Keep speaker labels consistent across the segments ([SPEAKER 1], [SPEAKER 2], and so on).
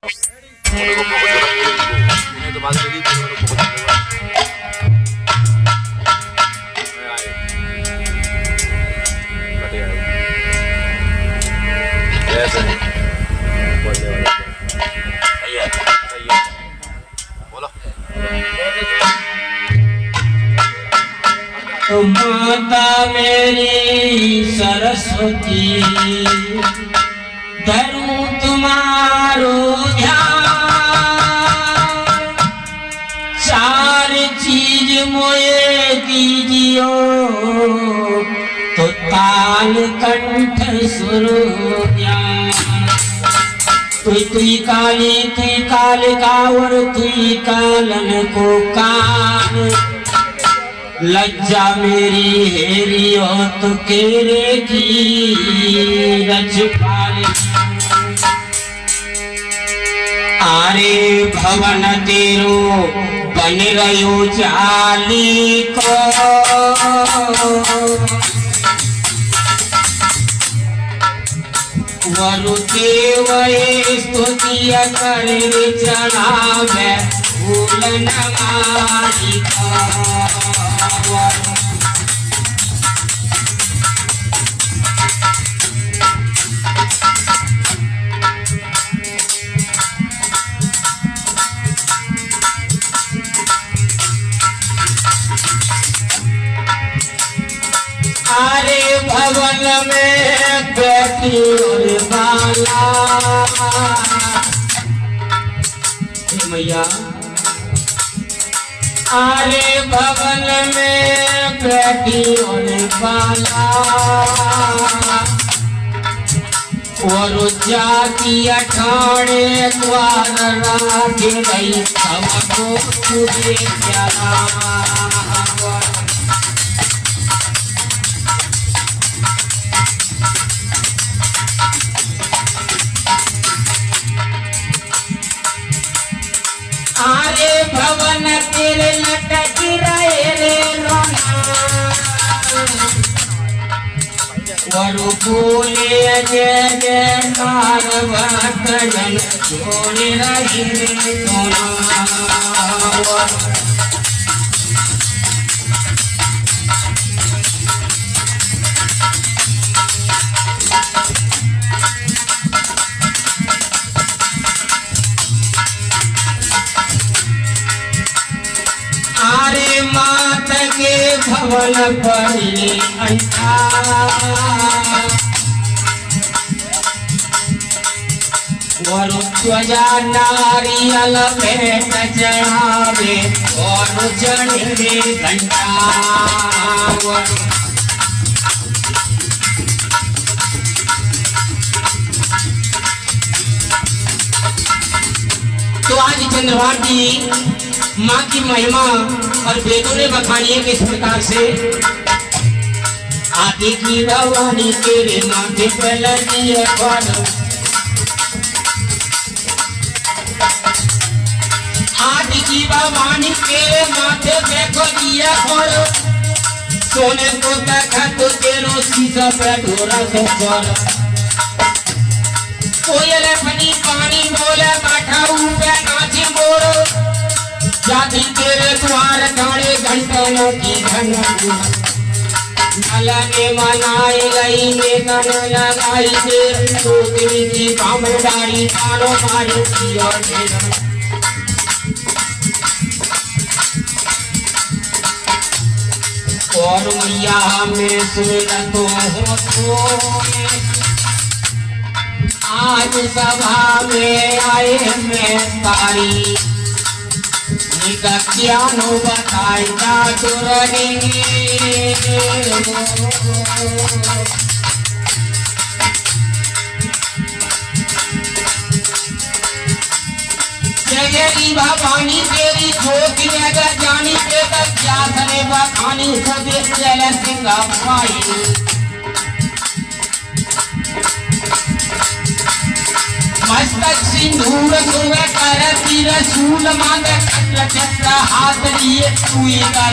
[SPEAKER 1] मेरे को बहुत जरूरत है इन्हें तो बाद में दी मेरे को बहुत ऐसे बोलने वाला सही है बोलो
[SPEAKER 2] तो माता मेरी सरस्वती धरूं तुम्हारो ध्यान चार चीज मोए दीजियो तो ताल कंठ सुर ज्ञान तुई कालिका और तुई कालन को कान लज्जा मेरी हेरी हो तो केरे की रजपाल आरे भवन तेरो बन रयो चाली को वरुदेव स्तुतिया करे चढ़ावे फूल नमारी आरे भवन में बैठी बाला मैया आरे भवन में बैठी बाला और जाति अठाणे द्वार राख रही सबको तुझे प्यारा आरे भवन तेरे लटक रहे रे रोना वरु बोले जय जय नारवतन छोड़ रहे रे सोना आरे मात के भवन पड़े अंता वरु ध्वजा नारियल भेंट चढ़ावे और चढ़े घंटा तो आज चंद्रवाती माँ की महिमा और वेदों ने बखानी है किस प्रकार से आदि की रवानी तेरे माथे पे लगी है आदि की रवानी तेरे माथे पे खोली है सोने को देखा तो तेरो शीशा पे ढोरा से चल कोयल फनी पानी बोले बैठा ऊपर नाची मोरो जाति तेरे द्वार गाड़े घंटों की घंटा नला ने मनाई गई ने गन लगाई दे तो की बामडारी तारो मारी की और मैया में सुन तो हो आज सभा में आए मैं तारी क्या नो बताएगा जगेरी भवानी तेरी छोटी अगर जानी के तक क्या करे बखानी सभी चल सिंगा भाई मस्तक सिंदूर सुबह कर तीर सूल मांगे चक्र हाथ लिए सुई का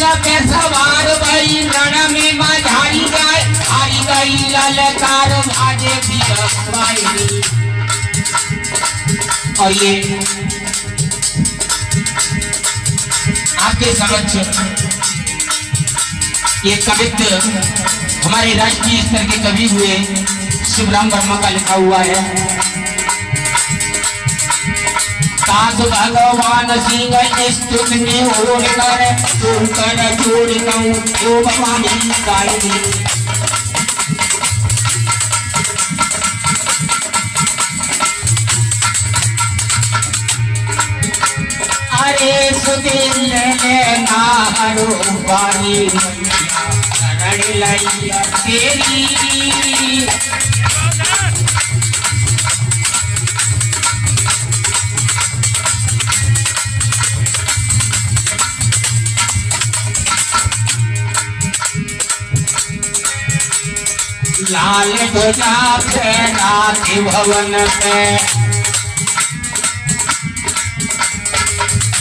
[SPEAKER 2] सिंह पे सवार भई रण में माझारी जाए हारी गई ललकार भाजे भी। और ये आपके समक्ष ये कवित्व हमारे राष्ट्रीय स्तर के कवि हुए शिवराम वर्मा का लिखा हुआ है। सास भगवान सिंह स्तुत में ओढ़ कर तुम कर जोड़ गऊं ओ भवानी गाई। अरे सुदिन नारो बानी शरण लैया तेरी। लाल ध्वजा फहरा के भवन पे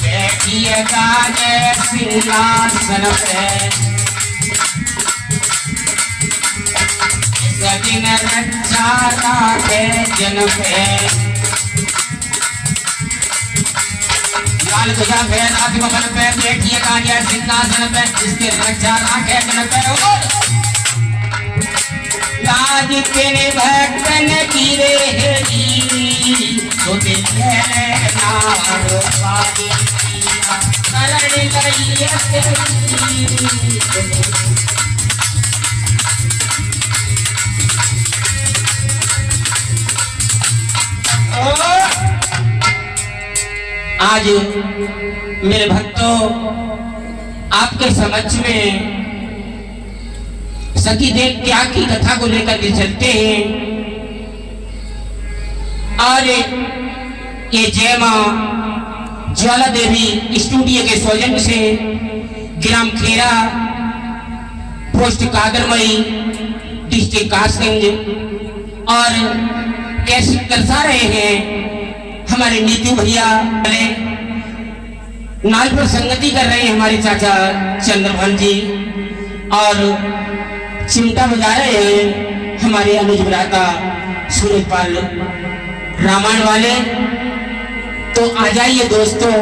[SPEAKER 2] बैठिए गाजे सिंहासन पे। दिन रक्षा राखे जन पे। लाल ध्वजा फहरा के भवन पे बैठिए गाजे सिंहासन पे इसके रक्षा राखे जन पे। लाज तेरे भक्तन की रेहड़ी तो दिले नारो पारी शरण लैया तेरी। आज मेरे भक्तों आपके समक्ष में सती देव त्याग की कथा को लेकर के चलते हैं। और ये जय मां ज्वाला देवी स्टूडियो के सौजन्य से ग्राम खेरा पोस्ट कादरमई डिस्ट्रिक्ट कासगंज और कैसे दर्शा रहे हैं हमारे नीतू भैया नाल पर संगति कर रहे हैं हमारे चाचा चंद्रभान जी और चिमटा बजा रहे हैं हमारे अनुज भ्राता सूरजपाल रामायण वाले। तो आ जाइए दोस्तों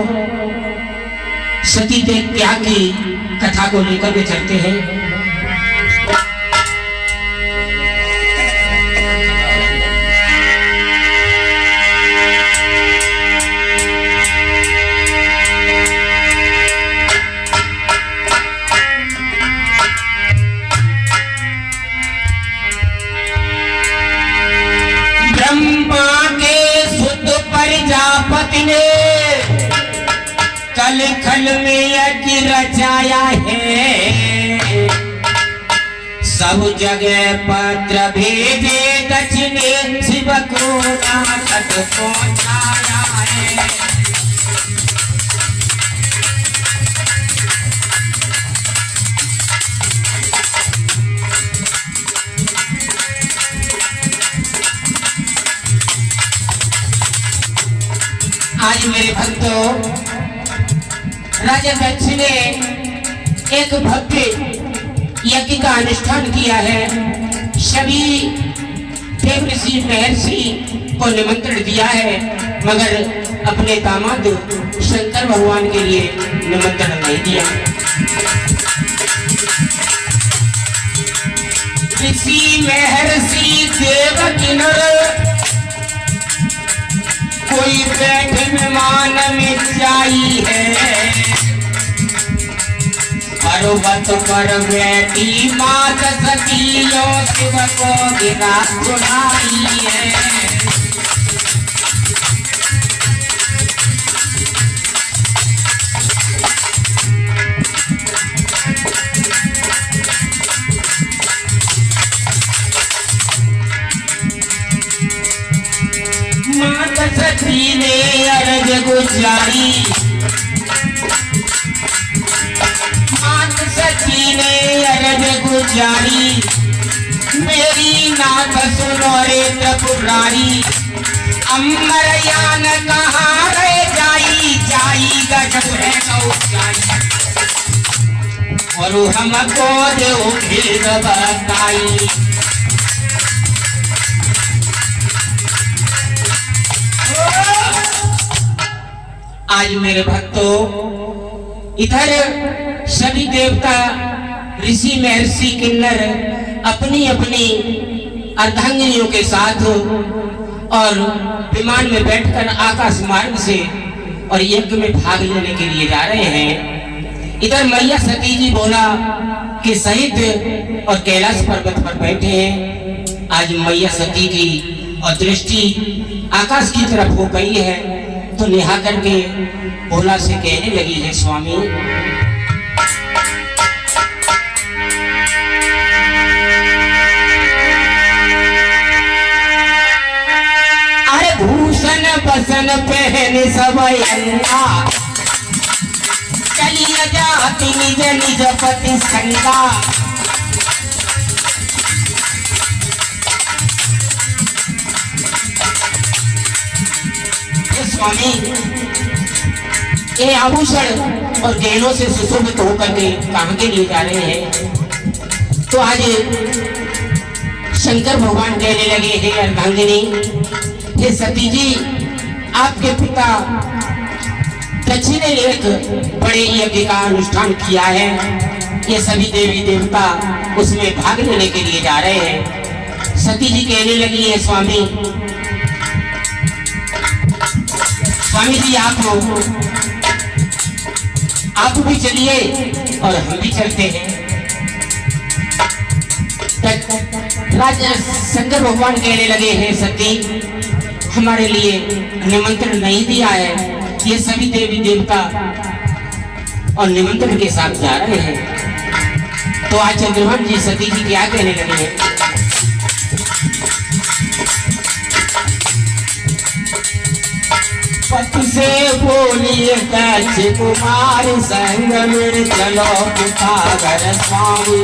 [SPEAKER 2] सती देव त्याग की कथा को लेकर के चलते हैं। प्रजापति ने कल खल में यज्ञ रचाया है। सब जगह पत्र भेजे दक्षिणे शिव को नाथ पहुंचाया है। आज मेरे भक्तों राजा दक्ष ने एक भव्य यज्ञ का अनुष्ठान किया है। सभी देवऋषि महर्षि को निमंत्रण दिया है मगर अपने दामाद शंकर भगवान के लिए निमंत्रण नहीं दिया। ऋषि महर्षि देव किन्नर कोई बैठ विमान में जाई है। पर्वत पर बैठी मात सखियों शिव को गिरा चढ़ाई है। सती ने अर्ज गुजारी मात सती ने अर्ज गुजारी मेरी नाथ सुनो रे त्रिपुरारी। अमर यान कहाँ रह जाई जाई गजब है गौ जाई। और हमको देव भेद बताई। आज मेरे भक्तों, इधर सभी देवता ऋषि महर्षि किन्नर अपनी अपनी अर्धांगिनियों के साथ और विमान में बैठकर आकाश मार्ग से और यज्ञ में भाग लेने के लिए जा रहे हैं। इधर मैया सती जी भोला के सहित और कैलाश पर्वत पर बैठे हैं। आज मैया सती की और दृष्टि आकाश की तरफ हो गई है, तो नेहा करके भोला से कहने लगी है, स्वामी अरे भूषण बसन पहन सब अंगा, चलिए जाति निज निज पति संगा। स्वामी ये आभूषण और गहनों से सुशोभित होकर के कहां के लिए जा रहे हैं? तो आज शंकर भगवान कहने लगे, हे अर्धांगिनी, हे सती जी, आपके पिता दक्ष ने एक बड़े यज्ञ का अनुष्ठान किया है। ये सभी देवी देवता उसमें भाग लेने के लिए जा रहे हैं। सती जी कहने लगी है, स्वामी जी आप भी चलिए और हम भी चलते हैं। राजा शंकर भगवान कहने लगे, हैं सती, हमारे लिए निमंत्रण नहीं दिया है। ये सभी देवी देवता और निमंत्रण के साथ जा रहे हैं। तो आज चंद्रभान जी सती जी क्या कहने लगे हैं? पति से बोलिए दक्ष कुमार, संग में चलो पितागर स्वामी।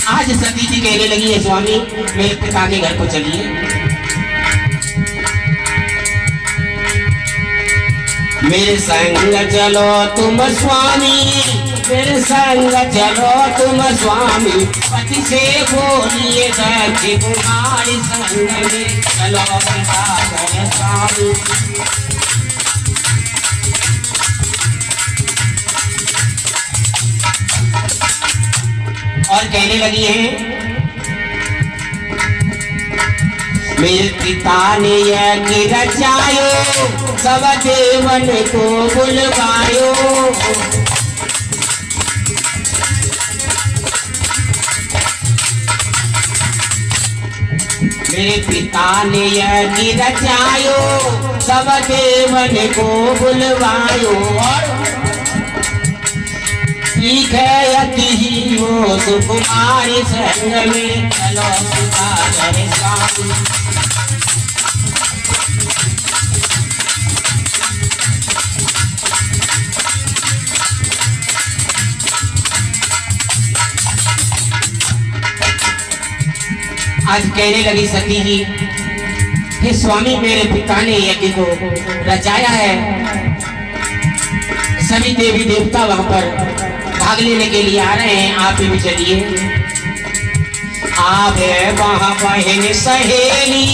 [SPEAKER 2] आज सती जी कहने लगी है, स्वामी मेरे पिता के घर को चलिए। मेरे संग चलो तुम स्वामी, मेरे संग चलो तुम स्वामी। पति से बोलिए दक्ष कुमार, संग में चलो पितागर स्वामी। और कहने लगी है, मेरे पिता ने यज्ञ रचायो, सब देवन को बुलवायो। मेरे पिता ने यज्ञ रचायो, सब देवन को बुलवायो। और ठीक है अति ही हो सुकुमारी, संग में चलो पितागर स्वामी। आज कहने लगी सती जी, हे स्वामी मेरे पिता ने यज्ञ को रचाया है। सभी देवी देवता वहां पर भाग लेने के लिए आ रहे हैं, आप भी चलिए। आप है वहां बहन सहेली,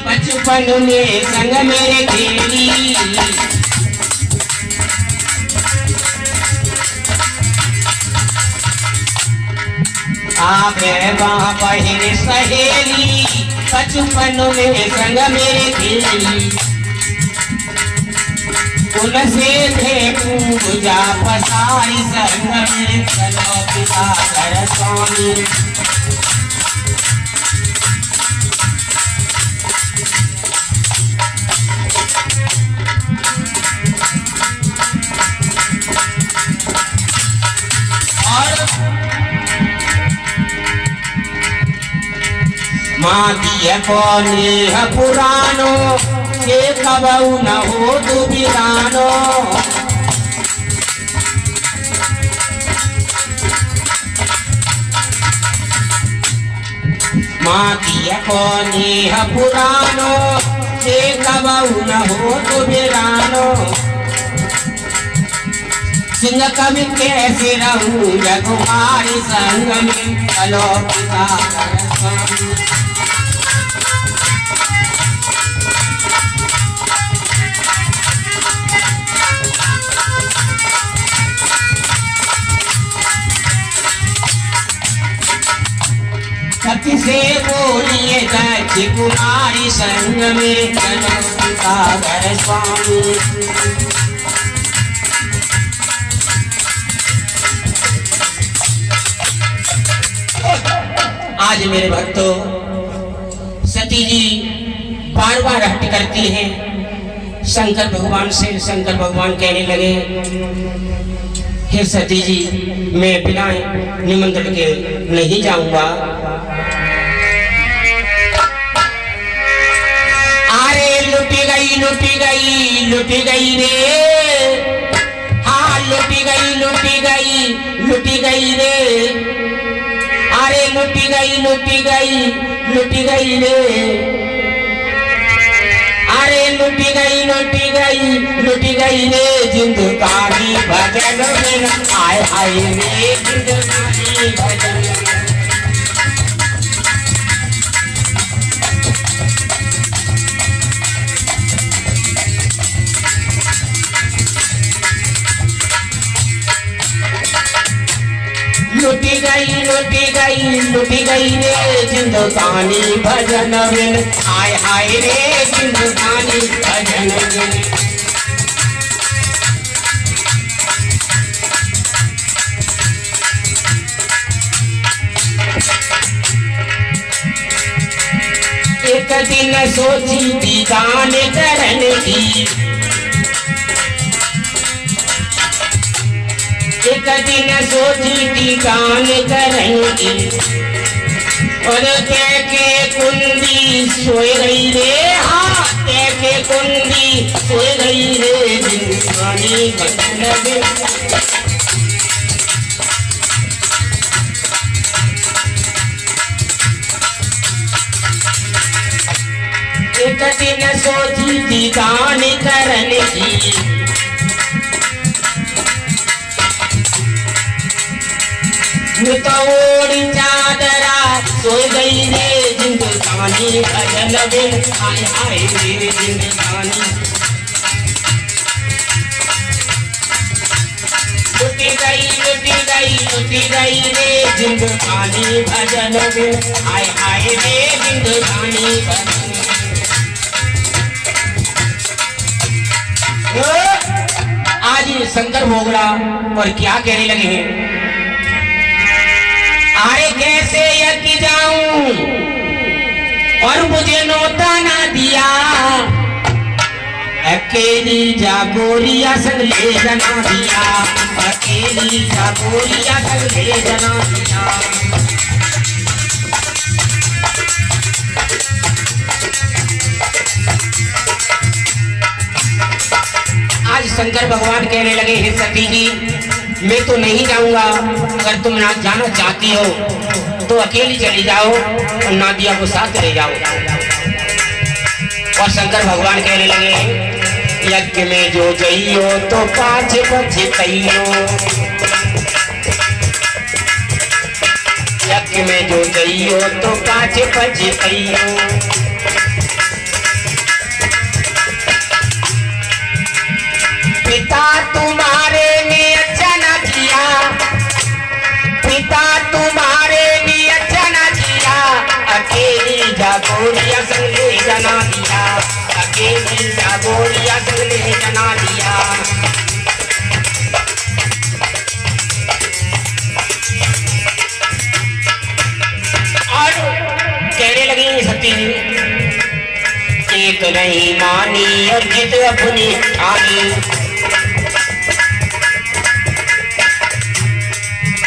[SPEAKER 2] बचपन में संग मेरे खेली। आप है वहां बहन सहेली, बचपन में संग मेरे खेली। उनसे थे पूजा पसारी, संग में चलो पितागर स्वामी। माँ दिए कौने पुरानो, के कबऊ न हो तू बिरानो। माँ दिए कौने पुरानो, जे कबहू न हो तो बेरानो सिंह कवि कैसे रहूं रघुमारी संग में चलो पिता स्वामी। सती से बोलिए दक्ष कुमारी संग में चलो पिता स्वामी। आज मेरे भक्तों सती जी बार बार हट करती हैं शंकर भगवान से। शंकर भगवान कहने लगे हे सती जी मैं बिना निमंत्रण के नहीं जाऊंगा। अरे लुटी गई लुटी गई लुटी गई रे, हाँ लुटी गई लुटी गई लुटी गई रे। अरे लुटी गई लुटी गई लुटी गई रे, अरे लुटी गई लुटी गई लुटी गई रे। जिंदगानी भजन में आए आए रे, जिंदगानी भजन में। लुटी गई लुटी गई लुटी गई रे, जिंदगानी भजन में आए हाय रे, जिंदगानी भजन में। एक दिन सोची थी दान करने की, एक दिन सोची थी दान करेंगी, और के कुंडी सोए गई रे, हाँ के कुंडी सोए गई रे, जिंदगानी भजन में। एक दिन सोची थी दान करने की, ओढ़ी चादरा सोई गई रे, जिंदगानी भजन में आए आए रे, जिंदगानी। लुटी गई लुटी गई लुटी गई रे, जिंदगानी भजन में आए आए रे, जिंदगानी भजन में। आज शंकर भोगड़ा और क्या कहने लगे हैं, अरे कैसे यज्ञ जाऊं और मुझे नौता ना दिया, अकेली जागोरिया संग ले जना दिया, अकेली जागोरिया संग ले जना दिया। आज शंकर भगवान कहने लगे हे सती जी मैं तो नहीं जाऊंगा, अगर तुम ना जाना चाहती हो तो अकेली चली जाओ और नादिया को साथ ले जाओ। और शंकर भगवान कहने लगे यज्ञ में जो जइयो तो पाँच पछतइयो, यज्ञ में जो जइयो तो पाँच पछतइयो। पिता तुम्हारे ने अच्छा न किया, पिता तुम्हारे ने अच्छा न किया, अकेली जागोरिया संग ले जना दिया, अकेली जागोरिया संग ले जना दिया। और कहने लगी सती एक नहीं मानी और जिद अपनी ठानी,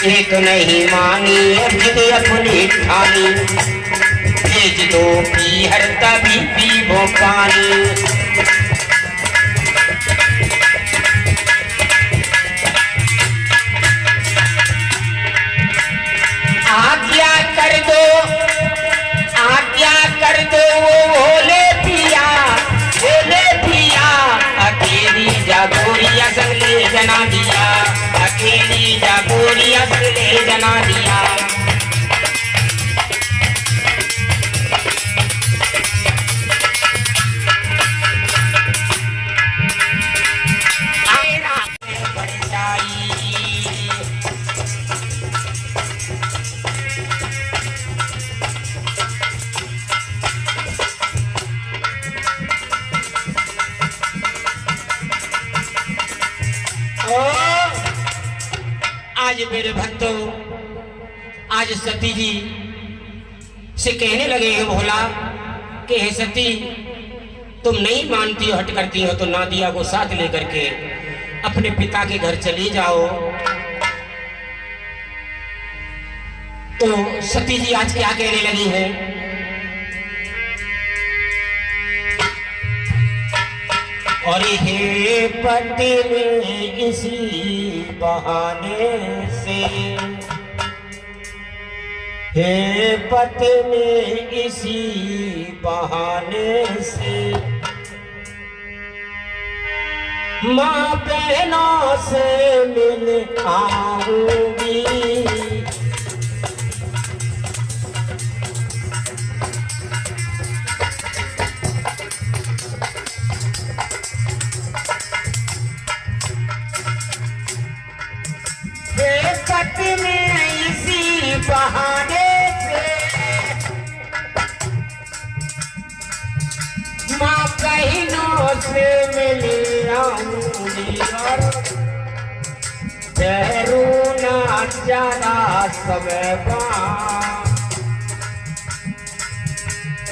[SPEAKER 2] एक नहीं मानी और जिद अपनी ठानी, भेज दो पी हर तभी पीबो पानी। आज्ञा कर दो, आज्ञा कर दो वो भोले पिया, जना दिया। आज मेरे भक्तों, आज सती जी से कहने लगे हैं भोला कि हे सती, तुम नहीं मानती हो, हट करती हो, तो नादिया को साथ लेकर के अपने पिता के घर चली जाओ। तो सती जी आज क्या कहने लगी है? और हे पति में इसी बहाने से, हे पति में इसी बहाने से माँ बहनों से मिल आऊंगी। पति में इसी बहाने से माँ बहनों से मिल आऊंगी। और ठहरूना ज्यादा समय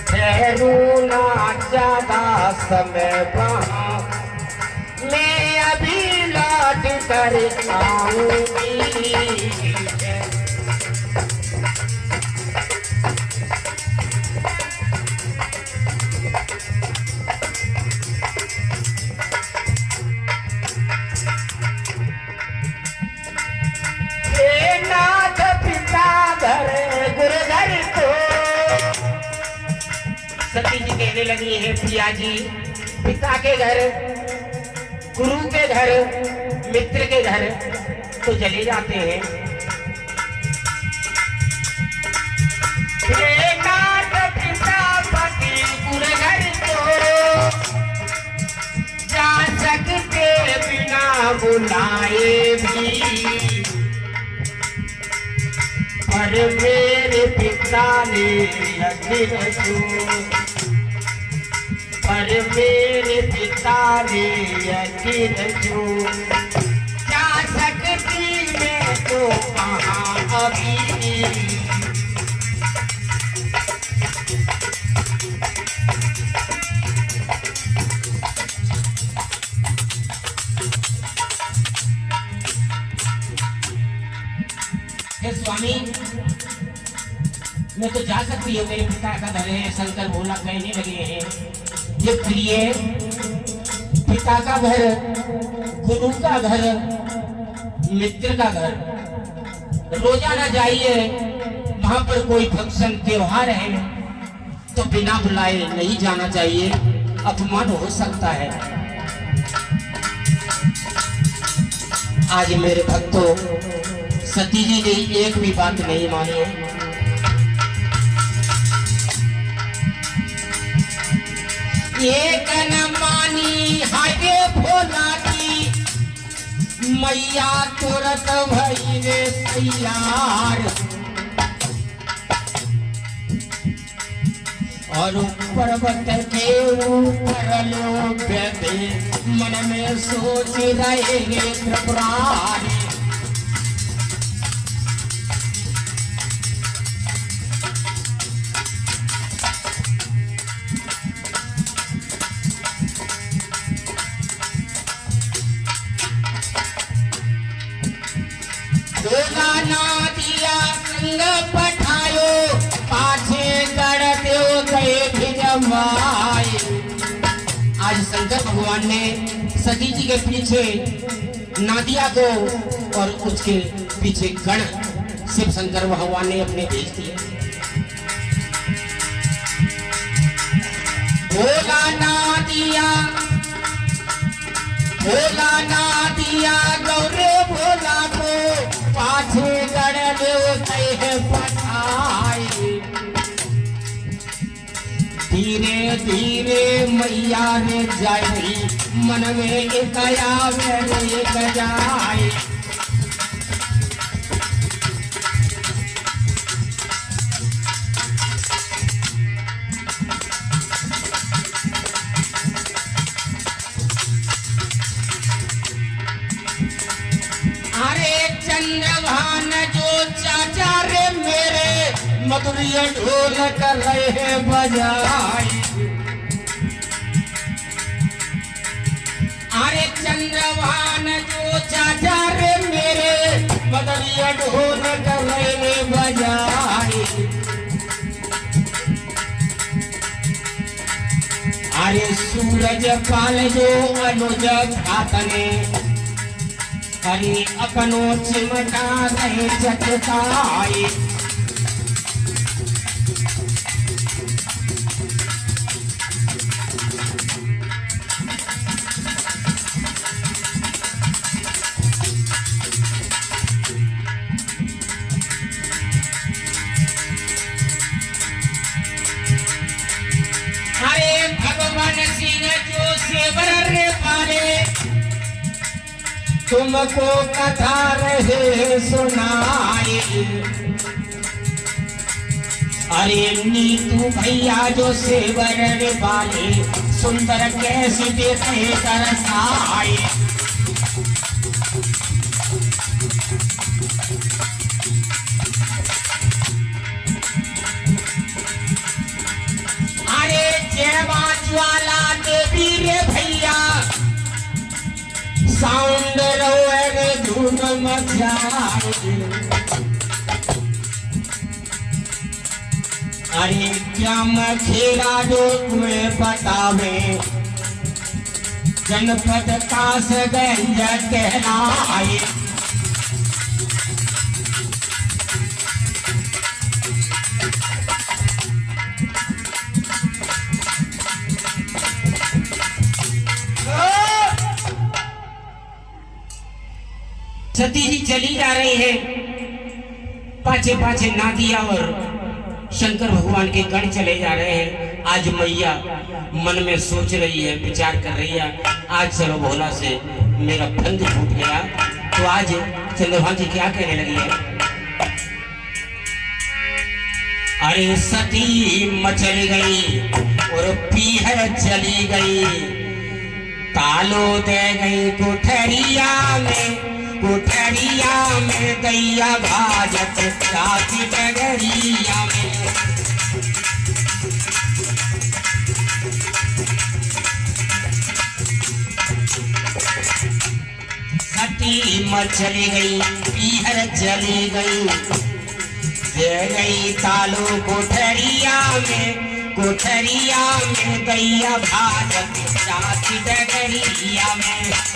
[SPEAKER 2] ठहरूना ज्यादा समय मैं अभी लौट कर आऊंगी। नाथ पिता घर गुरु घर को सती जी कहने लगी है, पिया जी पिता के घर, गुरु के घर, मित्र के घर तो चले जाते हैं। नाथ पिता पति गुरु घर को जा सकते बिना बुलाए भी, पर मेरे पिता ने यकीन जो, पर मेरे पिता ने यकीन जो, जा सकती मैं तो कहाँ अभी। स्वामी मैं तो जा सकती हूँ, मेरे पिता का घर है। शंकर भोला कहने लगे हैं, ये प्रिय पिता का घर, गुरु का घर, मित्र का घर, रोजाना जाइए, वहां पर कोई फंक्शन त्योहार है तो बिना बुलाए नहीं जाना चाहिए, अपमान हो सकता है। आज मेरे भक्तों, सती जी ने एक भी बात नहीं मानी है। एक न मानी हागे भोला की मैया तुरंत भई रे तैयार, और पर्वत के ऊपर लोग मन में सोच रहे त्रिपुरारी। भोला नादिया संग पठायो, पाछे कर दो गए भिजमाए। आज शंकर भगवान ने सती जी के पीछे नादिया को और उसके पीछे गण शिव शंकर भगवान ने अपने भेज दिए। भोला नादिया, भोला नादिया गौरे भोला को पाछे गड़ मैया रे जाई मन में एक आवे रे एक जाई। चंद्रभान जो चाचा रे मेरे मधुरिया ढोल कर रहे बजाई। अरे चंद्रभान जो चाचा रे मेरे मधुरिया ढोल कर रहे बजाई। अरे सूरज पाल जो अनुज घातने हरि अपनो चिमटा रहे चटकाई। अरे भगवान सिंह जो सेवर रे पाले तुमको कथा रहे सुनाई। अरे नीतू भैया जो सेवर रे वाले सुंदर कैसे देते तरसाई। अरे जयवा ज्वाला देवी रे भैया साउंड रे धूम मचाई। अरे क्या खेला जो तुम्हें बतावे जनपद कासगंज कहलाए। सती जी चली जा रही है, पाछे पाछे नादिया और शंकर भगवान के गण चले जा रहे हैं। आज मैया मन में सोच रही है, विचार कर रही है, आज चलो भोला से मेरा बंध फूट गया। तो आज चंद्रभान जी क्या कहने लगी है? अरे सती मचल गई और पीहर चली गई, तालो दे गई कोठरिया में, कोठरिया में दैया भाजत जाती डगरिया में। सती मचली गई पीहर चली गई, दे गई तालो कोठरिया में, कोठरिया में दैया भाजत जाती डगरिया में।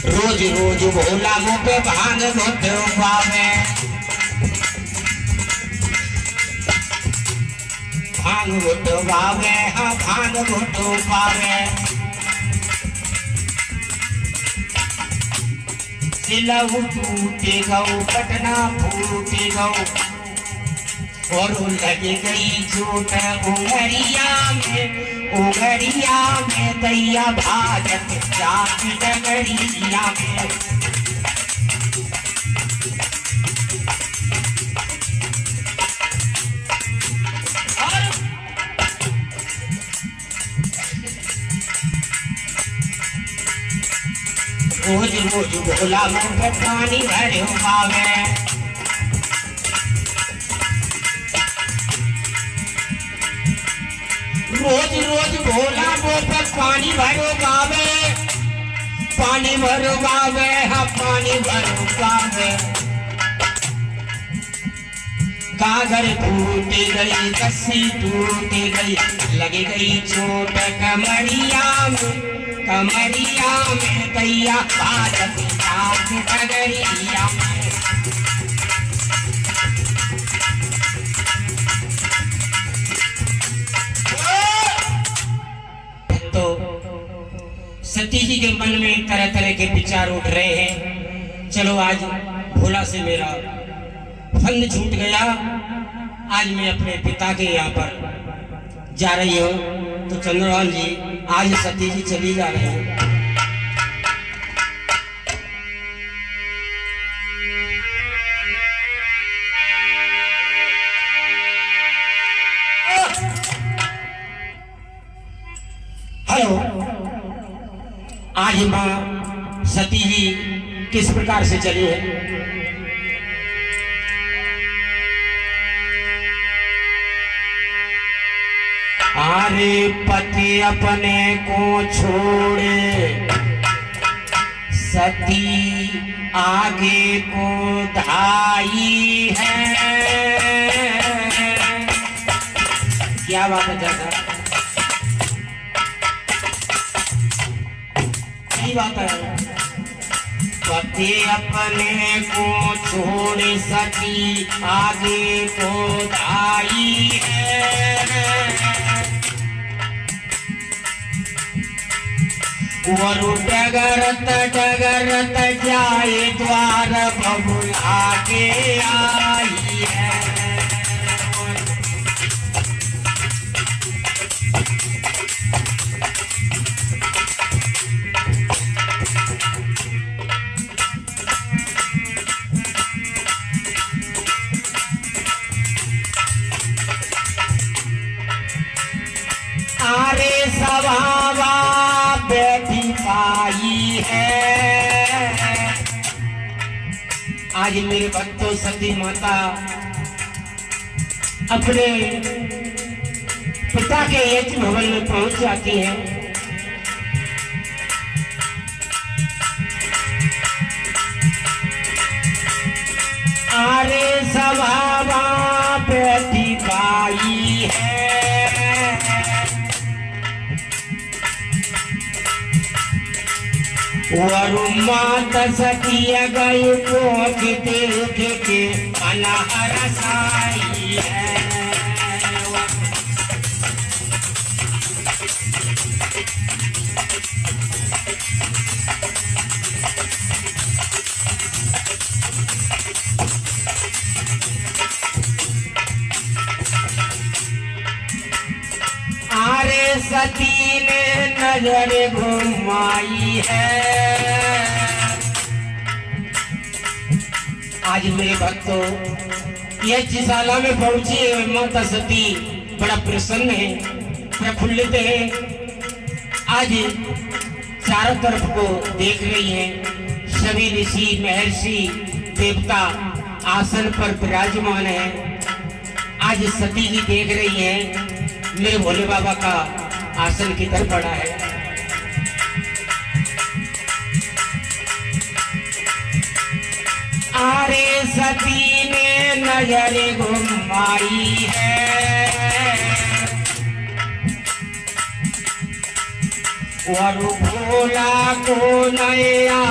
[SPEAKER 2] रोज रोज भोला मुँह पे भांग घुटो पावे, भांग घुटो पावे, हाँ भांग घुटो पावे। सिलहु टूटे गौ पटना फूटे गौ, और लग गई चोट उंगरिया में, उंगरिया में दैया भाजत जाती डगरिया में। रोज रोज भोला मुँह पे पानी भरे पावे, रोज रोज भोला मुँह पे पानी भरो पावे, पानी भरो पावे, हाँ पानी भरो पावे। कागर टूट गई, कस्सी टूट गई, लग गई चोट कमरिया में, कमरिया में दैया भाजत जाती डगरिया में। तो सती जी के मन में तरह तरह के विचार उठ रहे हैं। चलो आज भोला से मेरा फंद छूट गया। आज मैं अपने पिता के यहाँ पर जा रही हूँ। तो चंद्रभान जी आज सती जी चली जा रही हैं। हेलो, आज माँ सती जी किस प्रकार से चली है? अरे पति अपने को छोड़े सती आगे को धाई है। क्या बात है चाचा? बात है। पति अपने को छोड़ सकी आगे को धाई है। वरु डगरत डगरत जाए द्वार बबुला के आई है। आरे सभावा बैठी पाई है। आज मेरे भक्तों सती माता अपने पिता के यज्ञ भवन में पहुंच जाती है। आरे सभावा बैठी पाई है। वरु माता सती गई कोख देख के अनहर साई है। आरे सती ने नजर घुमाई है। आज मेरे भक्तों यज्ञशाला में पहुंची माता सती बड़ा प्रसन्न है, प्रफुल्लित है। आज चारों तरफ को देख रही है। सभी ऋषि महर्षि देवता आसन पर विराजमान है। आज सती जी देख रही है मेरे भोले बाबा का आसन किधर पड़ा है। आरे सती ने नजर घुमाई है। वरु भोला को नया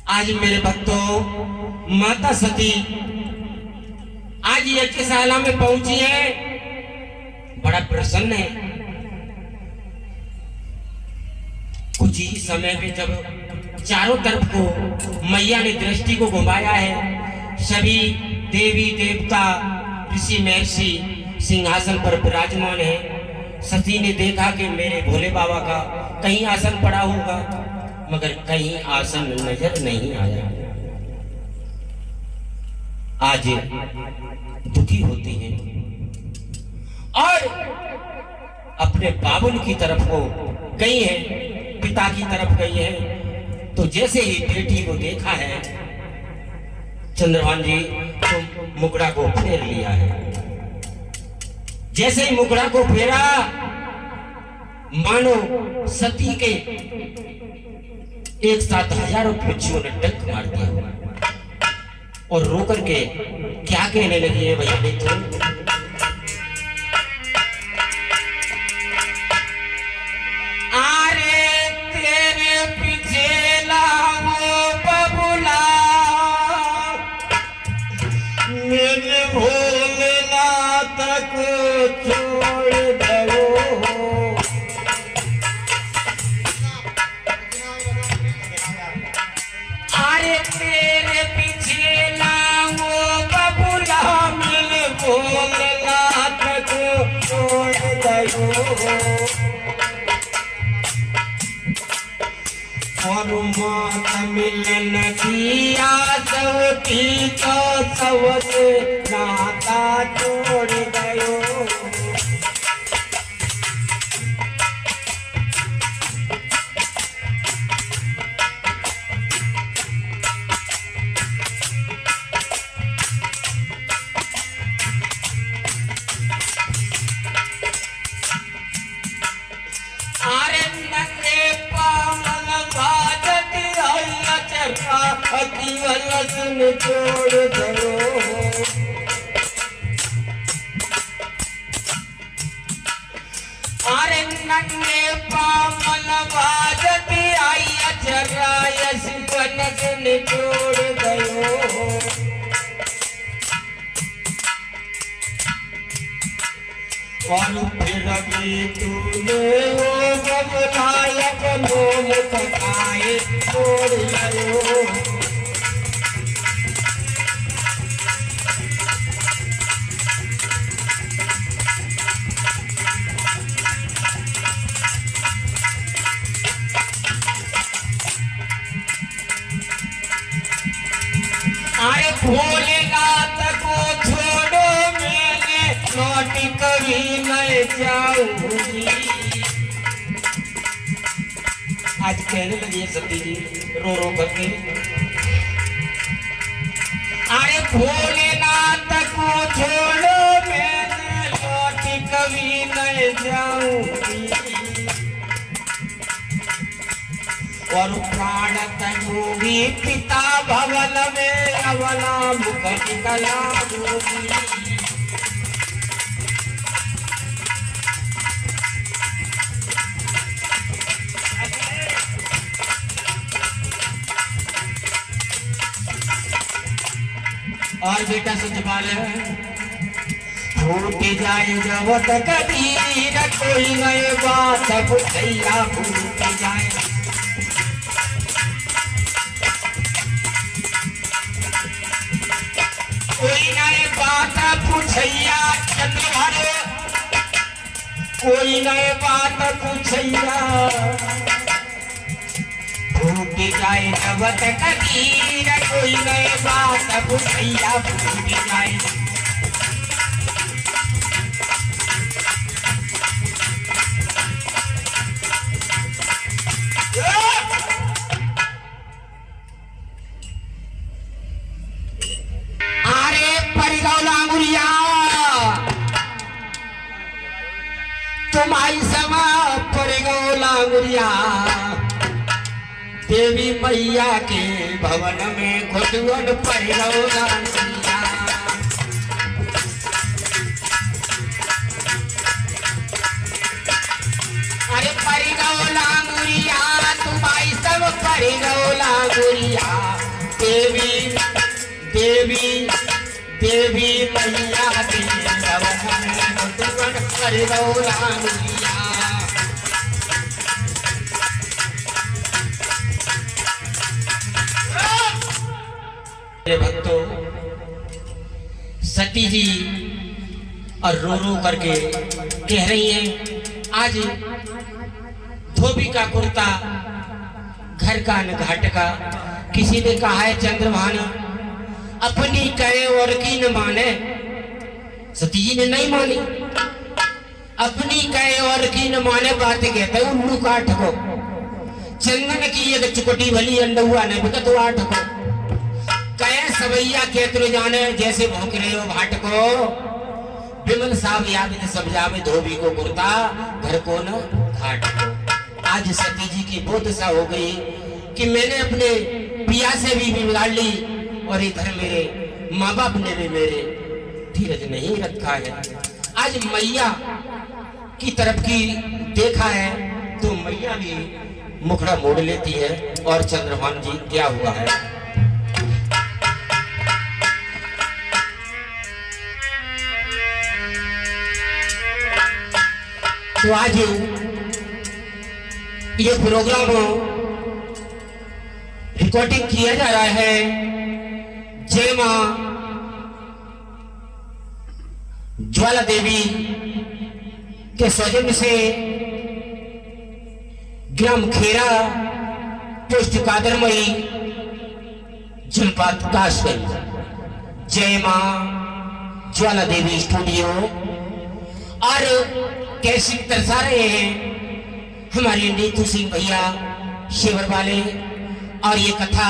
[SPEAKER 2] आज मेरे भक्तों माता सती आज यज्ञशाला में पहुंची है, बड़ा प्रसन्न है। कुछ ही समय में जब चारों तरफ को मैया ने दृष्टि को घुमाया है, सभी देवी देवता ऋषि महर्षि सिंहासन पर विराजमान है। सती ने देखा कि मेरे भोले बाबा का कहीं आसन पड़ा होगा, मगर कहीं आसन नजर नहीं आया। आज दुखी होती हैं और अपने बाबुल की तरफ को गई है, पिता की तरफ गई है। तो जैसे ही बेटी को देखा है चंद्रभान जी, तो मुकड़ा को फेर लिया है। जैसे ही मुकड़ा को फेरा, मानो सती के एक साथ हजारों पक्षियों ने डंक मार दिया और रो करके क्या कहने लगी है भैया देखो। आरे तेरे पीछे लाओ बबुला, मेरे भोलेनाथ को छोड़ दो। मात मिलन दिया सवती तो सबसे नाता छोड़ गयो। जीवन छोड़ दो अरे नन्हे पामल बाजत आई अचराय सिकन छोड़ गयो। और फिर भी तूने वो बबलायक मोम खाए छोड़ गयो। अरे भोलेनाथ को छोड़ो मैंने लौट कभी नहीं जाऊंगी। आज कहने लगी है सती जी रो रो करके, अरे भोलेनाथ को छोड़ो मैंने लौट कभी नहीं जाऊंगी। और प्राण तजूगी पिता भवन में अवला मुख निकला दूंगी। और बेटा सच फूट जाए जब तक कबीर कोई नए बात भैया फूट जाए। कोई नए बात पूछैया चंद्रभान, कोई नए बात पूछैया फूट जाए जब तक कबीर कोई नए बात पूछैया फूट जाए। तुम्हारी समा पड़ेगो लांगुरिया देवी मैया के भवन में घुटुअन पड़ेगो लांगुरिया। अरे पड़ेगो लांगुरिया तुम्हारी सब पड़ेगो लांगुरिया देवी देवी देवी मैया के भवन में घुटुअन पड़ेगो लांगुरिया। भक्तों सती जी और रो रो करके कह रही हैं, आज धोबी का कुर्ता घर का न घाट का। किसी ने कहा है चंद्रभान अपनी कहे और की न माने। सती जी ने नहीं मानी, अपनी कहे और की न माने बात कहते उल्लू काठ को। चंदन की एक चुकटी भली अंडुआ ने बिकत आठ को। कहे सवैया केतु जाने जैसे भोंक रहे हो भाट को। विमल साहब याद ने समझावे धोबी को कुर्ता घर को न घाट को। आज सती जी की बोध सा हो गई कि मैंने अपने पिया से भी बिगाड़ ली और इधर मेरे माँ बाप ने भी मेरे धीरज नहीं रखा है। आज मैया की तरफ की देखा है तो मैया भी मुखड़ा मोड़ लेती है। और चंद्रभान जी क्या हुआ है, तो आज ये प्रोग्राम रिकॉर्डिंग किया जा रहा है जय मां ज्वाला देवी के सौजन्य से ग्राम खेरा पुष्ट कादरमयी जनपद काशगंज जय मां ज्वाला देवी स्टूडियो और कैसे दर्शा रहे हैं हमारे नीतू सिंह भैया शेवर वाले और ये कथा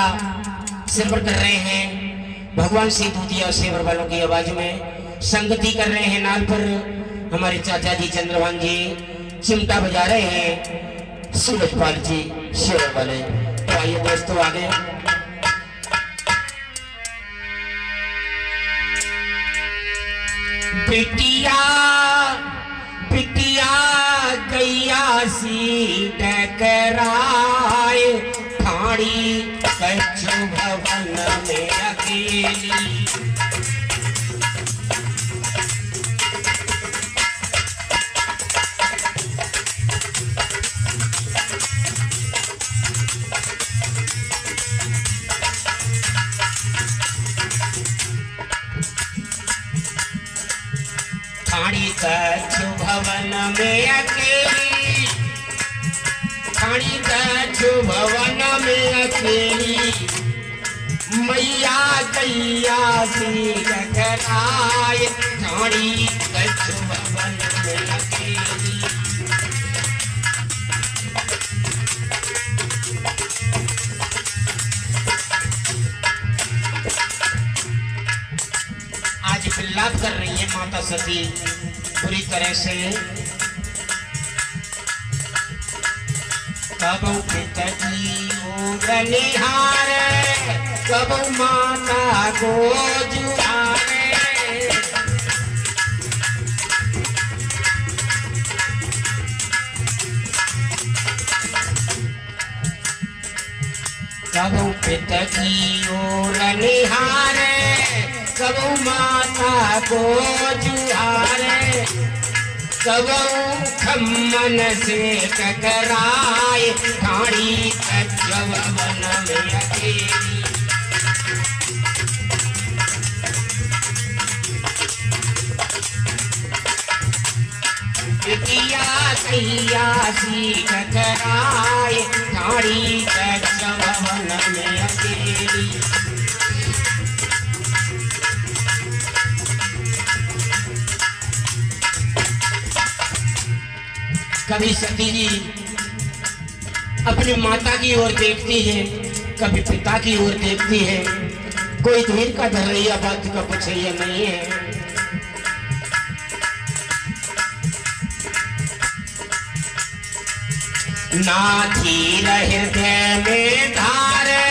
[SPEAKER 2] सिमर कर रहे हैं भगवान सिंह दूतिया शेवर वालों की आवाज में संगति कर रहे हैं। नाल पर हमारे चाचा जी चंद्रभान जी चिमटा बजा रहे हैं सूरजपाल जी शेवर वाले। तो आइए दोस्तों आगे बिटिया बिटिया गैया सी टकराए ठाणी कच्छु भवन में अकेली ठाणी कच्छु भवन में अकेली ठाणी कच्छु भवन में अकेली मैया गैया सी टकराए ठाणी कच्छु भवन में अकेली। आज विलाप कर रही है माता सती पूरी तरह से। कबू पिताजी निहार कबू माता को जुआरे कबू पिताजी निहार कबू माता को जुआरे कबू खम्मन से टकराए ठाणी कच्छु भवन में अकेली। बिटिया गैया सी टकराए ठाणी कच्छु भवन में अकेली। कभी सती जी अपनी माता की ओर देखती है कभी पिता की ओर देखती है। कोई धीर का धरैया बात का पूछैया नहीं है। ना धीर हृदय में धारे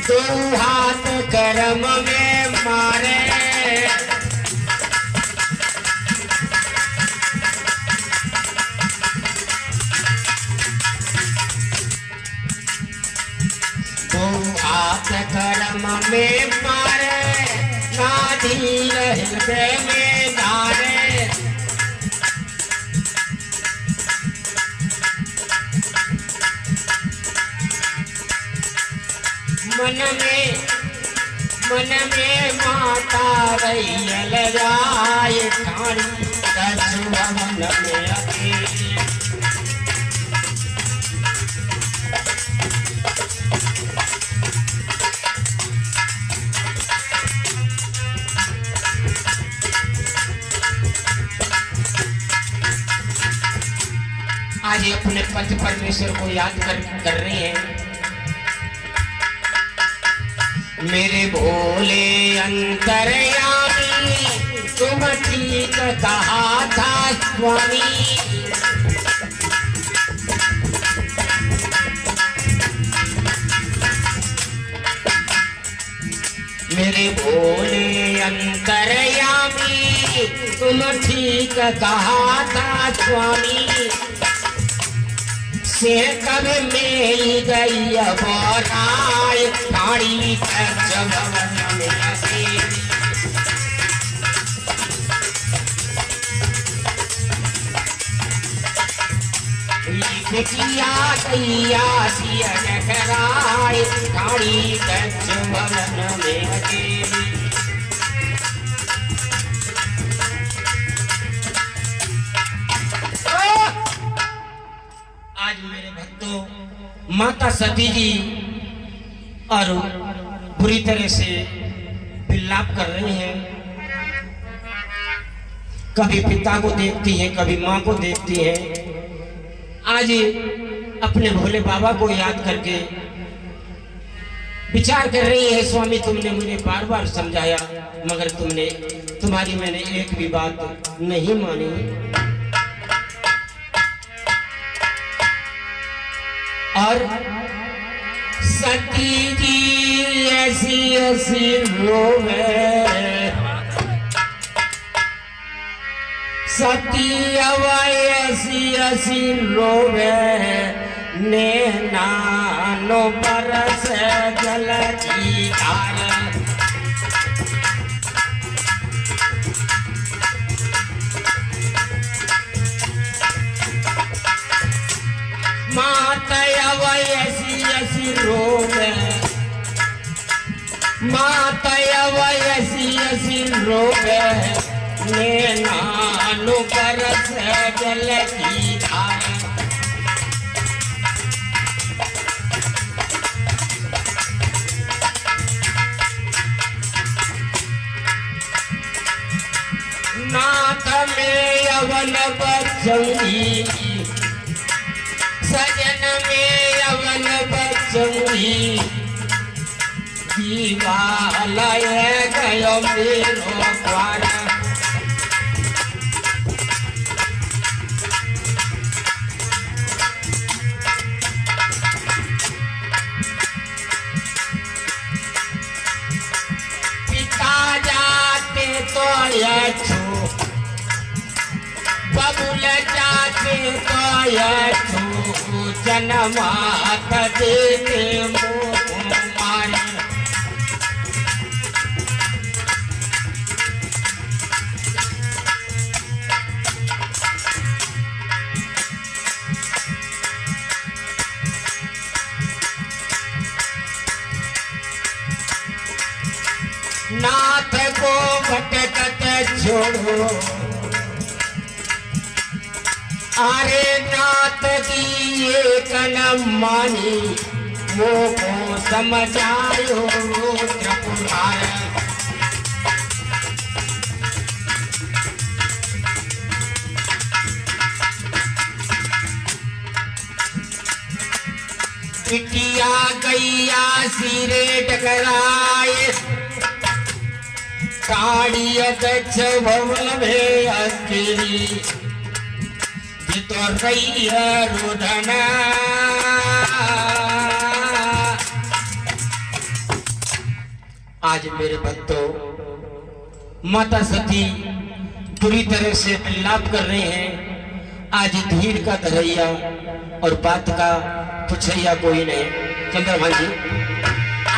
[SPEAKER 2] दो हाथ कर्म में मारे हाथ कर्म में मारे ना धीर हृदय में धारे मन में माता रैयल जाए ठाणी कच्छु भवन में अकेली। आज अपने पति परमेश्वर को याद कर रहे हैं। मेरे भोले अंतर्यामी तुम ठीक कहा था स्वामी मेरे भोले अंतर्यामी तुम ठीक कहा था स्वामी से कब मेरी गई बोराए ठाणी कच्छु भवन में अकेली। बिटिया गैया सी टकराए ठाणी कच्छु भवन में अकेली। आज मेरे भक्तों माता माता सती जी और बुरी तरह से विलाप कर रही हैं। कभी पिता को देखती हैं, कभी माँ को देखती हैं। आज अपने भोले बाबा को याद करके विचार कर रही है, स्वामी तुमने मुझे बार बार समझाया मगर तुम्हारी मैंने एक भी बात नहीं मानी। और सती जी ऐसी ऐसी रोवे, सती अवय ऐसी ऐसी रोवे, नैनानो बरस जल की धार। माता अवय ऐसी ऐसी रोवे, माता अवय ऐसी ऐसी रोवे, नैनानो बरस जल की धार। नाथ में अवन बचंगी, सजन में अवन बचंगी, दीवालय गयो मेरो द्वार। पिता जाते तो यछो, बबुल जाते तो यछो, जन्मात देते मोह मारे। नाथ को भटकत छोड़ो, अरे नाथ की एक न मानी, मोह समझायो रुद्र पुराण। बिटिया गैया सिरे टकराए, काड़ी अध्यक्ष भवन में अकेली, तो रही है रुदन। आज मेरे भक्तों, माता सती पूरी तरह से विलाप कर रहे हैं। आज धीर का धरैया और बात का पुछैया कोई नहीं। चंद्रभान जी,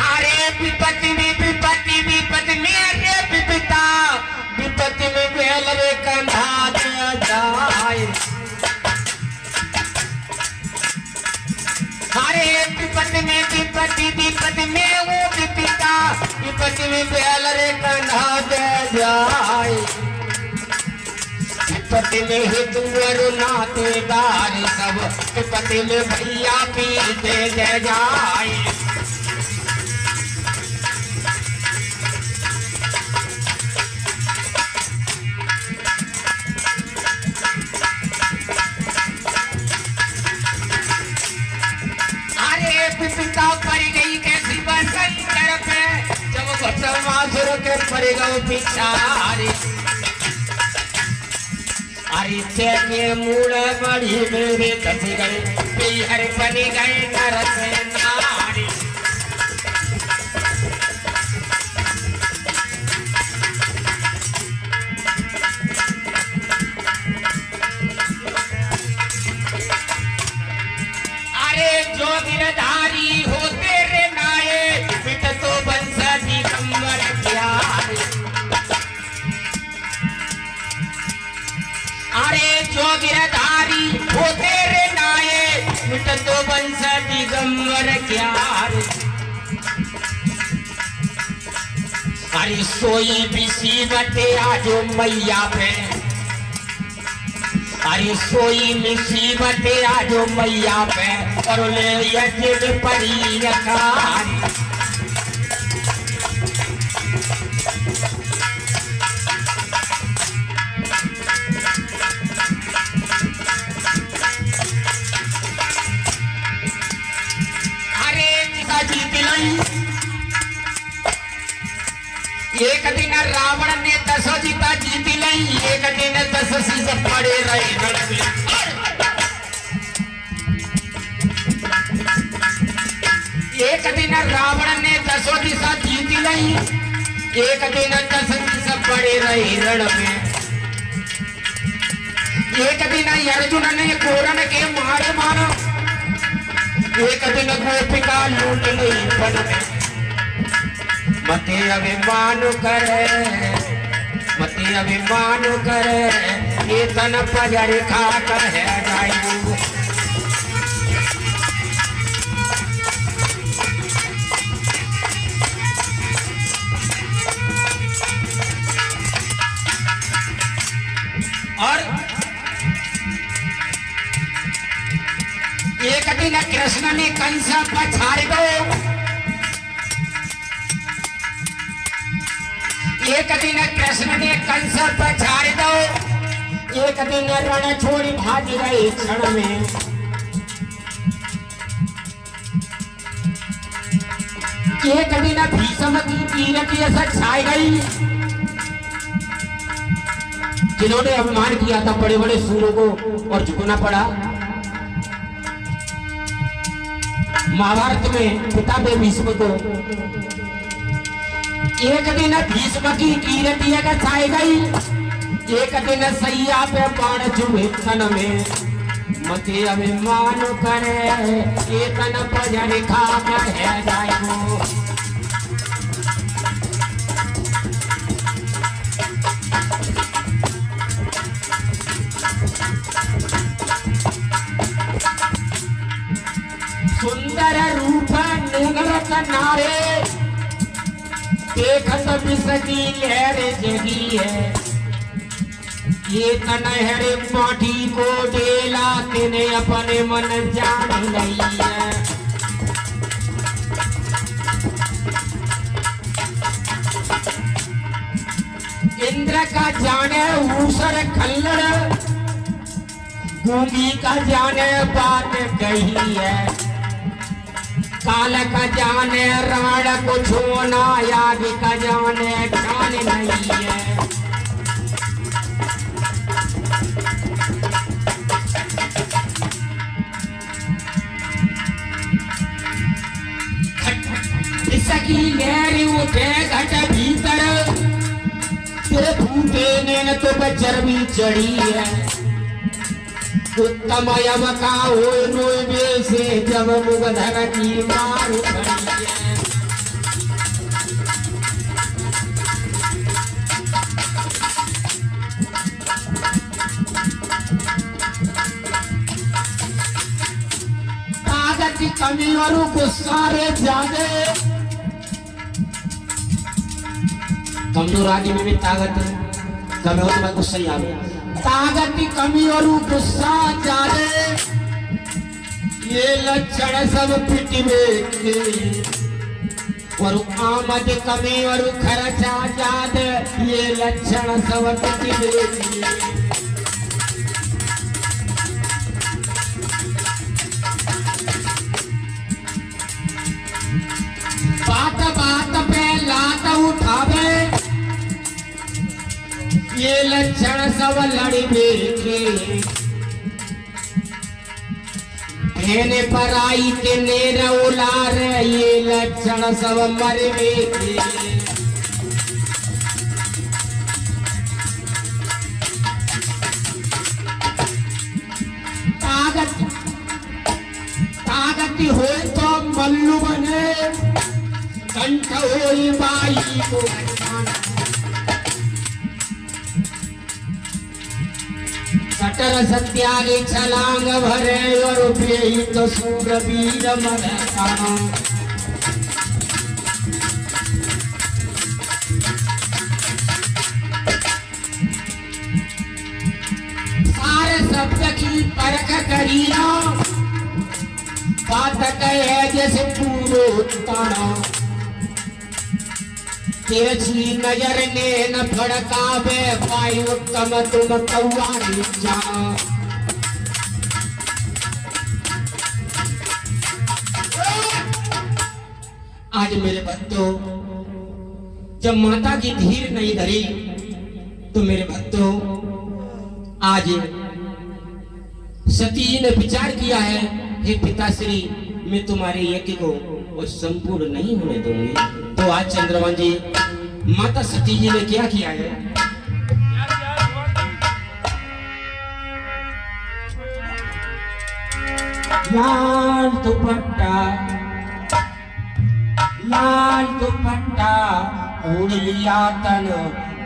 [SPEAKER 2] अरे विपत्ति में विपत्ति विपत्ति में, अरे विपत्ता विपत्ति में बेल रे कंधा दे जाए। अरे विपत्ति में विपत्ति विपत्ति में वो विपत्ता विपत्ति में बेल रे कंधा दे जाए। विपत्ति में हित वरु नातेदार सब, विपत्ति में भैया पीते दे जाए। पिता पड़ गई कैसी बसंतर पे, जब भसमासुर के पड़ गए पिछारे। अरे तेरे मूड बड़ी मेरे धस गए, बिहार बन गए नर से नारी। अरे जो गिरधारी होते रे नाये, पिट तो बंस दिगंबर प्यारे। अरे जो गिरधारी होते रे नाये, पिट तो बंस दिगंबर प्यारे। अरे सोई बिसी बटे आजो मैया पे, अरे सोई मुसीबत आजो मैया पे और ले ये जिद पड़ी रखारी। एक दिन रावण ने 10 जीता जीत ली, एक दिन 10 शीश पड़े रहे रण में। एक दिन रावण ने 10 दिशा जीत ली, एक दिन 10 शीश पड़े रहे रण में। एक दिन अर्जुन ने कोरन के मारे मारो, एक दिन गोपिका लूट ली वन में। मते अभिमान करे, मते अभिमान करे, ये तन पजर खा कर है जायू। और एक दिन कृष्ण ने कंस पछाड़ दो, एक दिन कृष्ण ने कंस पछाड़ दो, एक दिन रण छोड़ी भाग गए क्षण में। एक दिन भीष्म की कीर्ति ऐसा छाई गई, जिन्होंने अभिमान किया था बड़े बड़े सूरों को और झुकना पड़ा। महाभारत में पिता दे भीष्म को एक दिन भीष्म की कीर्ति छाई गई, एक दिन सैया पे बाण चुभे तन में। मते अभिमान करे, ये तन पजर खा कर है जाएगो। सुंदर रूप नूनरत नारे, देखत बिसकी लहर जगी है। ये तनहरे माटी को डेला, तेने अपने मन जान लई है। इंद्र का जाने ऊसर खल्लड़, गूंगी का जाने बात कही है। काल का जाने राण को छोना, याग का जाने ठान नहीं है। इसकी लहर उठे घट भीतर, तेरे फूटे ने तो बजर भी चढ़ी है। उत्तम यवका होय रोए से जब मुगधर की मार खड़ी है। ताकत की कमी और गुस्सा रे जागे, कमजोर आदमी में भी ताकत कम हो तो मैं गुस्सा ही आ गया। ताकत की कमी और गुस्सा जाने, ये लक्षण सब पिटवे के। और आमद कमी और खर्चा जाद, ये लक्षण सब पिटवे के। बात बात पे लात उठावे, ये लक्षण सब लड़बे के। कहने पर आई तेने रउलार, ये लक्षण सब मरबे के। ताकत हो तो मल्लू बने, कंठ होई बाई को कटर सत्यागी छलांग भरे, और उठे तो सूरवीर मरता। सारे करीना बात कहे जैसे पूरो ताना तिरछी नजर ने न फड़कावे वायु कम तुम कौआरी जा आज मेरे भक्तों जब माता की धीर नहीं धरी तो मेरे भक्तों आज सती जी ने विचार किया है, हे पिताश्री मैं तुम्हारे यज्ञ को वो संपूर्ण नहीं होने दूंगी। तो आज चंद्रभान जी माता सती जी ने क्या किया है, लाल दुपट्टा ओढ़ लिया तन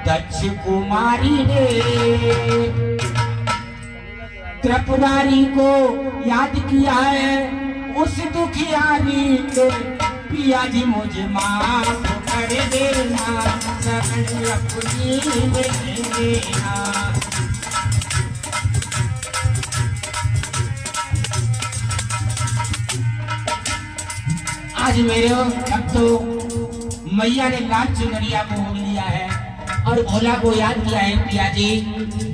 [SPEAKER 2] दक्ष कुमारी ने त्रिपुरारी को याद किया है उस दुखियारी को पिया जी मुझे माफ कर देना शरण अपनी देना। आज मेरे भक्तों मैया ने लाल चुनरिया को ओढ़ लिया है और भोला को याद किया है, पिया जी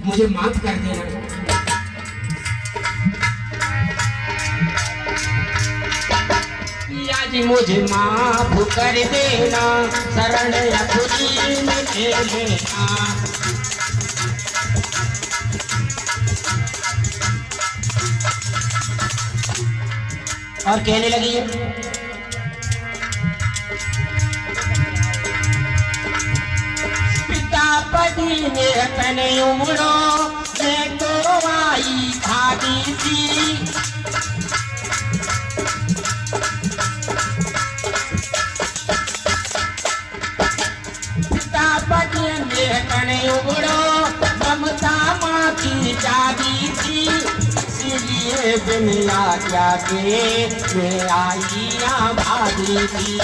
[SPEAKER 2] मुझे माफ कर देना। पिया जी मुझे माफ कर देना शरण अपनी में ले लेना। और कहने लगी पितापति ने तने उमड़ो मैं तो आई भागी थी पितापति ने तने उमड़ो ममता माँ की जागी थी इसलिए बिना क्या के मैं आई यहाँ भागी थी।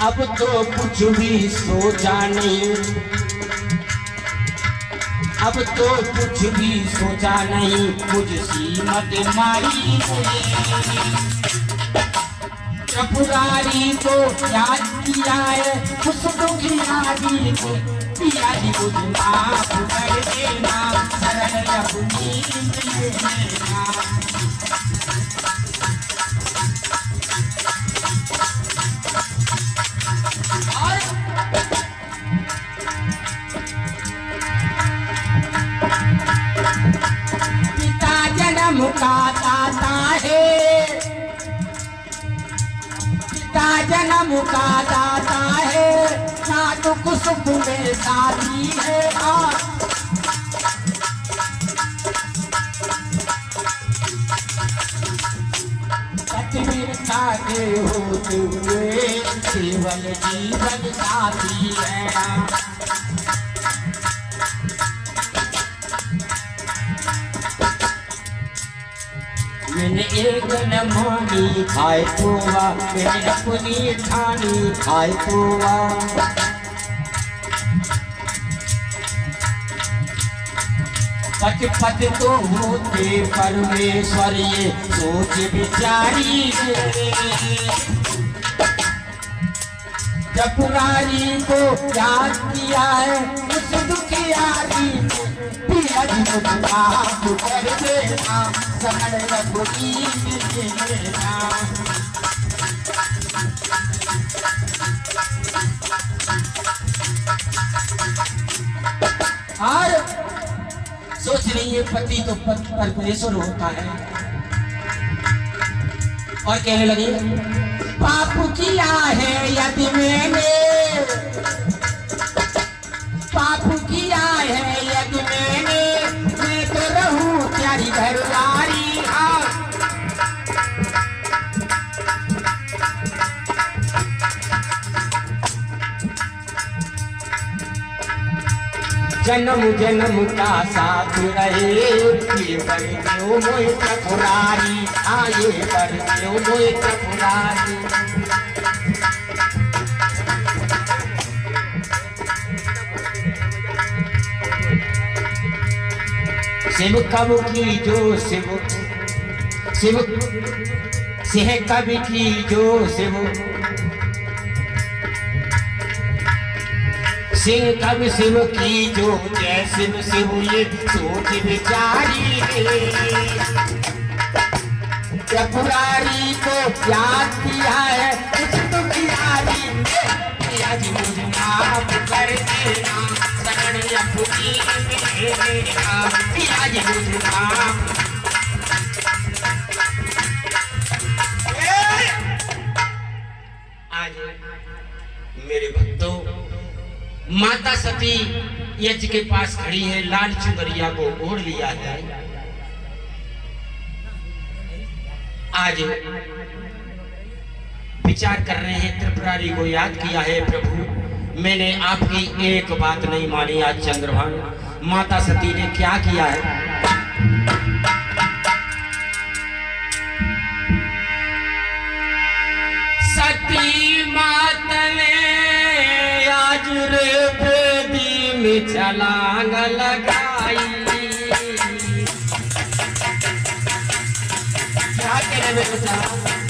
[SPEAKER 2] अब तो कुछ भी सोचा नहीं, अब तो कुछ भी सोचा नहीं मुझसी मत मारी त्रिपुरारी को याद किया है उस दुखियारी को पिया जी मुझे माफ कर देना शरण अपनी में लेना। पिता जन्म का दाता है, पिता जन्म का दाता है ना दुख सुख में साथी है। पतिव्रता के होते हुए केवल जीवन साथी है। मैंने एक न मानी खाए तोवा मैंने अपनी ठानी खाए तोवा। पत तो होते परमेश्वर ये सोच विचारी त्रिपुरारी को याद किया है उस दुखियारी को पिया जी मुझे माफ कर देना शरण अपनी में लेना। और सोच रही है पति तो परमेश्वर होता है और कहने लगी पाप किया है यदि मैंने पाप किया है यदि मैंने मैं तो रहूं प्यारी घरवारी। जन्म जन्म का साथ रहे ये पर क्यों मोए त्रिपुरारी आये पर क्यों मोए त्रिपुरारी। शिव कब की जो शिव शिव सिंह कब की जो शिव सिंह कब शिव की जो जय शिव शिव ये सोच विचारी त्रिपुरारी को याद किया है कुछ तो कियारी ने जी मुझे माफ कर देना शरण अपनी मेरा पिया जी मुझे माफ आज मेरे भक्तों माता सती यज्ञ के पास खड़ी है, लाल चुनरिया को ओढ़ लिया है। आज विचार कर रहे हैं, त्रिपुरारी को याद किया है, प्रभु मैंने आपकी एक बात नहीं मानी। आज चंद्रभान माता सती ने क्या किया है? सती माता ने आज रे बेदी में छलांग लगाई। क्या कहने में